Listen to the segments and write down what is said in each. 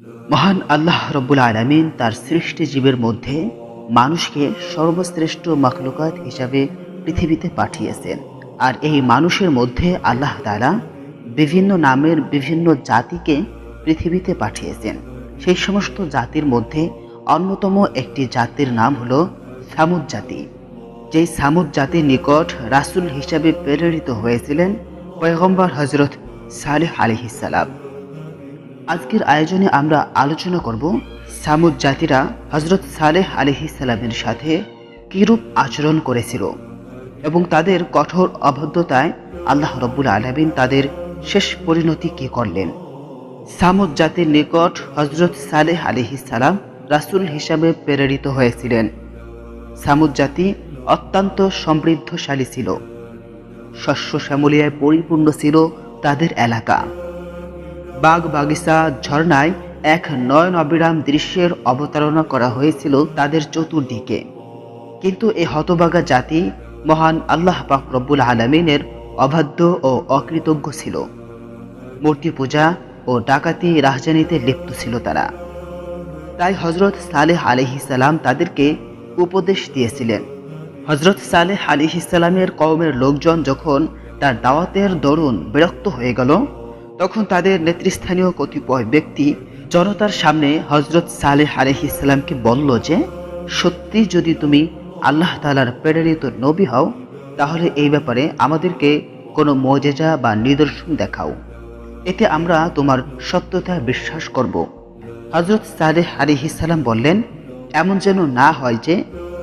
মহান আল্লাহ রব্বুল আলামিন তার সৃষ্টি জীবের মধ্যে মানুষকে সর্বশ্রেষ্ঠ মাখলুকাত হিসাবে পৃথিবীতে পাঠিয়েছেন। আর এই মানুষের মধ্যে আল্লাহ তাআলা বিভিন্ন নামের বিভিন্ন জাতিকে পৃথিবীতে পাঠিয়েছেন। সেই সমস্ত জাতির মধ্যে অন্যতম একটি জাতির নাম হলো সামুদ জাতি। যেই সামুদ জাতির নিকট রাসূল হিসাবে প্রেরিত হয়েছিলেন পয়গম্বর হযরত সালেহ আলাইহিস সালাম। আজকের আয়োজনে আমরা আলোচনা করব সামুদ জাতিরা হযরত সালেহ আলাইহিস সালামের সাথে কিরূপ আচরণ করেছিল এবং তাদের কঠোর অবাধ্যতায় আল্লাহ রব্বুল আলামিন তাদের শেষ পরিণতি কি করলেন। সামুদ জাতির নিকট হযরত সালেহ আলাইহিস সালাম রাসূল হিসাবে প্রেরিত হয়েছিলেন। সামুদ জাতি অত্যন্ত সমৃদ্ধশালী ছিল। শস্য শ্যামলিয়ায় পরিপূর্ণ ছিল তাদের এলাকা। বাগ বাগিচা ঝর্ণায় এক নয়ন অবিরাম দৃশ্যের অবতারণা করা হয়েছিল তাদের চতুর্দিকে। কিন্তু এই হতভাগা জাতি মহান আল্লাহ পাক রব্বুল আলামিনের অবাধ্য ও অকৃতজ্ঞ ছিল। মূর্তি পূজা ও ডাকাতি রাহজানিতে লিপ্ত ছিল তারা। তাই হযরত সালেহ আলাইহিস সালাম তাদেরকে উপদেশ দিয়েছিলেন। হযরত সালেহ আলাইহিস সালামের কওমের লোকজন যখন তার দাওয়াতের দরুন বিরক্ত হয়ে গেল, তখন তাদের নেতৃস্থানীয় কতিপয় ব্যক্তি জনতার সামনে হযরত সালেহ আলাইহিস সালামকে বলল যে, সত্যি যদি তুমি আল্লাহ তাআলার প্রেরিত নবী হও, তাহলে এই ব্যাপারে আমাদেরকে কোনো মুজিজা বা নিদর্শন দেখাও, এতে আমরা তোমার সত্যতা বিশ্বাস করব। হযরত সালেহ আলাইহিস সালাম বললেন, এমন যেন না হয় যে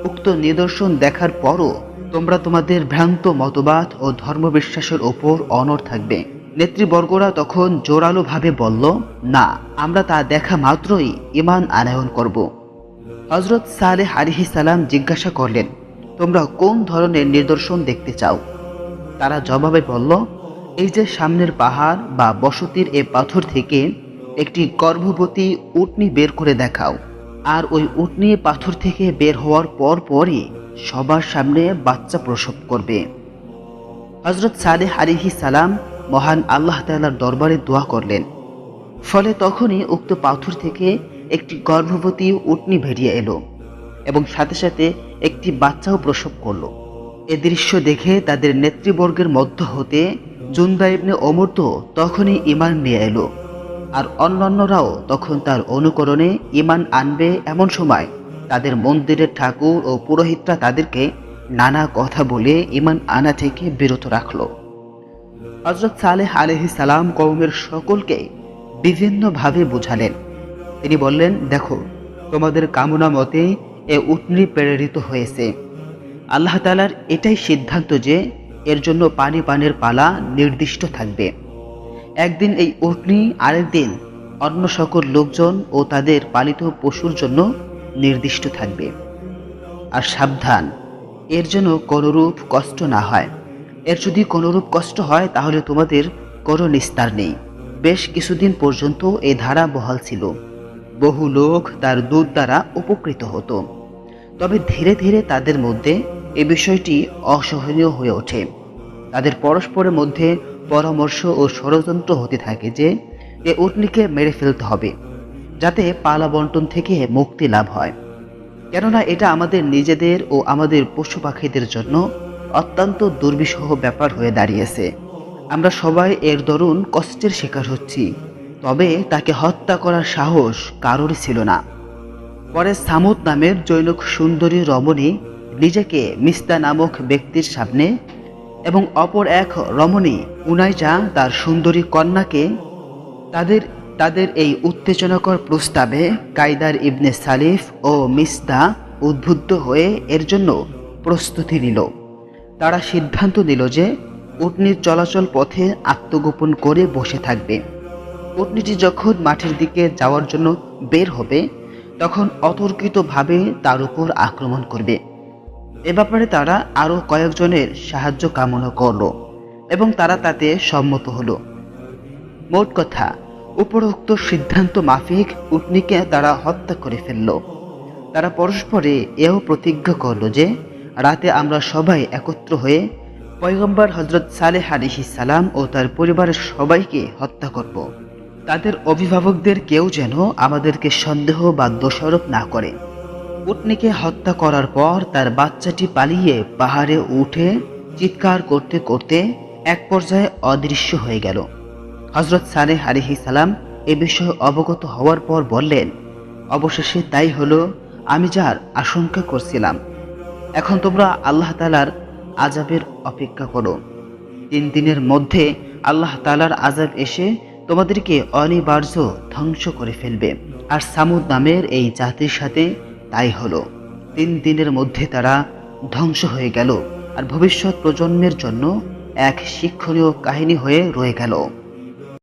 উক্ত নিদর্শন দেখার পরও তোমরা তোমাদের ভ্রান্ত মতবাদ ও ধর্মবিশ্বাসের ওপর অনড় থাকবে। নেতৃবর্গরা তখন জোরালোভাবে বলল, না, আমরা তা দেখা মাত্রই ঈমান আনয়ন করব। হযরত সালেহ আলাইহিস সালাম জিজ্ঞাসা করলেন, তোমরা কোন ধরনের নিদর্শন দেখতে চাও? তারা জবাবে বলল, এই যে সামনের পাহাড় বা বসতির এ পাথর থেকে একটি গর্ভবতী উটনী বের করে দেখাও, আর ওই উটনী পাথর থেকে বের হওয়ার পরই সবার সামনে বাচ্চা প্রসব করবে। হযরত সালেহ আলাইহিস সালাম মহান আল্লাহ তাআলার দরবারে দোয়া করলেন। ফলে তখনই উক্ত পাথর থেকে একটি গর্ভবতী উটনী বেরিয়ে এলো এবং সাথে সাথে একটি বাচ্চাও প্রসব করলো। এ দৃশ্য দেখে তাদের নেতৃবর্গের মধ্য হতে জুনদা ইবনে ওমর তো তখনই ঈমান নিয়ে এলো, আর অন্যান্যরাও তখন তার অনুকরণে ঈমান আনবে। এমন সময় তাদের মন্দিরের ঠাকুর ও পুরোহিতরা তাদেরকে নানা কথা বলে ঈমান আনা থেকে বিরত রাখলো। হযরত সালেহ আলাইহিস সালাম কওমের সকলকে বিভিন্নভাবে বোঝালেন। তিনি বললেন, দেখো, তোমাদের কামনা মতে এ উটনী প্রেরিত হয়েছে। আল্লাহ তাআলার এটাই সিদ্ধান্ত যে এর জন্য পানির পালা নির্দিষ্ট থাকবে। একদিন এই উটনী, আরেকদিন অন্য সকল লোকজন ও তাদের পালিত পশুর জন্য নির্দিষ্ট থাকবে। আর সাবধান, এর জন্য কোনরূপ কষ্ট না হয়। এর যদি কোনরূপ কষ্ট হয় তাহলে তোমাদের কোনো নিস্তার নেই। বেশ কিছুদিন পর্যন্ত এই ধারা বহাল ছিল। বহু লোক তার দুধ দ্বারা উপকৃত হতো। তবে ধীরে ধীরে তাদের মধ্যে এই বিষয়টি অসহনীয় হয়ে ওঠে। তাদের পরস্পরের মধ্যে পরামর্শ ও ষড়যন্ত্র হতে থাকে যে এ উটনীকে মেরে ফেলতে হবে, যাতে পালা বন্টন থেকে মুক্তি লাভ হয়। কেননা এটা আমাদের নিজেদের ও আমাদের পশু পাখিদের জন্য অত্যন্ত দুর্বিষহ ব্যাপার হয়ে দাঁড়িয়েছে। আমরা সবাই এর দরুন কষ্টের শিকার হচ্ছি, তবে তাকে হত্যা করার সাহস কারোরই ছিল না। পরে সামুদ নামের জৈনক সুন্দরী রমণী নিজেকে মিস্তা নামক ব্যক্তির সামনে এবং অপর এক রমণী উনাইজা তার সুন্দরী কন্যাকে তাদের এই উত্তেজনাকর প্রস্তাবে কায়দার ইবনে সালিফ ও মিসদা উদ্বুদ্ধ হয়ে এর জন্য প্রস্তুতি নিল। তারা সিদ্ধান্ত নিল যে উটনীর চলাচল পথে আত্মগোপন করে বসে থাকবে। উটনীটি যখন মাঠের দিকে যাওয়ার জন্য বের হবে, তখন অতর্কিতভাবে তার উপর আক্রমণ করবে। এ ব্যাপারে তারা আরও কয়েকজনের সাহায্য কামনা করল এবং তারা তাতে সম্মত হলো। মোট কথা, উপরোক্ত সিদ্ধান্ত মাফিক উটনীকে তারা হত্যা করে ফেলল। তারা পরস্পরে এও প্রতিজ্ঞা করল যে রাতে আমরা সবাই একত্র হয়ে পয়গম্বর হযরত সালেহ আলাইহিস সালাম ও তার পরিবারের সবাইকে হত্যা করব। তাদের অভিভাবকদের কেউ যেন আমাদেরকে সন্দেহ বা দোষারোপ না করে। উটনীকে হত্যা করার পর তার বাচ্চাটি পালিয়ে পাহাড়ে উঠে চিৎকার করতে করতে এক পর্যায়ে অদৃশ্য হয়ে গেল। হযরত সালেহ আলাইহিস সালাম এ বিষয়ে অবগত হওয়ার পর বললেন, অবশেষে তাই হলো, আমি যার আশঙ্কা করছিলাম। এখন তোমরা আল্লাহ তাআলার আযাবের অপেক্ষা করো। 3 দিনের মধ্যে আল্লাহ তাআলার আযাব এসে তোমাদেরকে অনিবার্য ধ্বংস করে ফেলবে। আর সামুদ নামের এই জাতির সাথে তাই হলো। 3 দিনের মধ্যে তারা ধ্বংস হয়ে গেল আর ভবিষ্যৎ প্রজন্মের জন্য এক শিক্ষণীয় কাহিনী হয়ে রয়ে গেল।